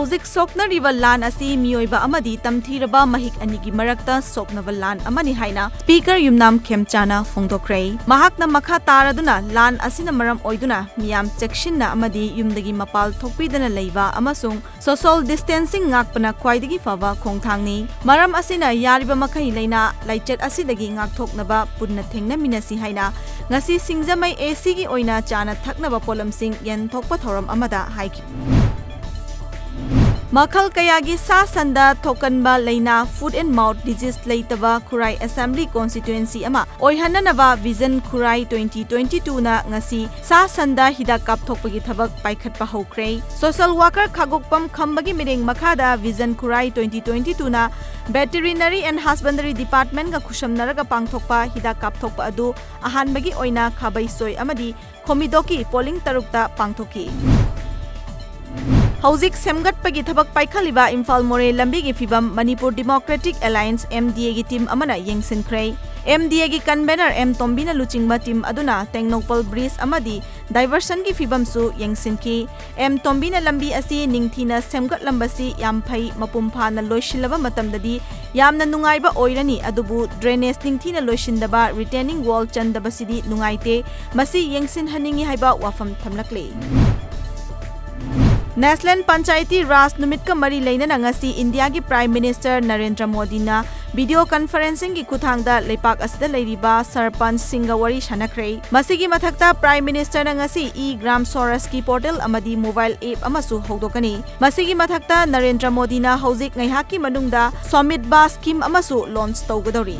Hauzik soknariba lan asi mioiba amadi tamthiraba mahik anigi marakta soknaba lan amani haina Speaker Yumnam Khemchana phongdokre. Mahakna makha taraduna lan asina maram oiduna miyam chekshinna amadi yumdagi mapal thokpidana leiba amasung social distancing ngakpana khwaidagi faba khongthangni. Maram asina yariba makhai leina laichet asidagi ngakthoknaba punna thengna minasi haina ngasi singjamai AC gi oina chana thaknaba polamsing yan thokpa thoram amada haiki. Makhal kayagi sa sanda thokanba leina foot and mouth disease leitaba Khurai Assembly constituency ama oihananaba Vision Khurai 2022 na ngasi sa sanda hidak kapthokpagi thabak paikhatpa hokre. Social worker khagokpam khambagi mireng makhada Vision Khurai 2022 na Veterinary and Husbandry Department ga khushamnaraga pangthokpa hidak kapthokpa adu ahanbagi oina khabaisoi amadi khomidoki polling tarukta pangthoki. Hauzik semgatpagi thabak paikhaliba Imphal More lambigi fibam Manipur Democratic Alliance MDA gi team amana yengsinkhre. MDA gi convener M Tombina luchingba team aduna Tengnopal Bridge amadi diversion gi fibam su yengsinki. M Tombina lambi asi ningthina semgatlambasi yam phai mapumphana loisilaba matamdadi yamna nungaiba oirani adubu drainage ningthina loisindaba retaining wall chandabasidi nungaite masi yengsin haningi haiba wafam thamlakle. National Panchayati Raj Numit ka mari leina ngasi India ki Prime Minister Narendra Modi na video conferencing ki kuthangda leipak asida leiriba sarpanch singa wari shanakre. Masigi mathakta Prime Minister na ngasi e-gram Swaraj ki portal amadi mobile app amasu hogdokani. Masigi mathakta Narendra Modi na hauzik ngaihaki manungda Swamit Ba scheme amasu launch tawgadori.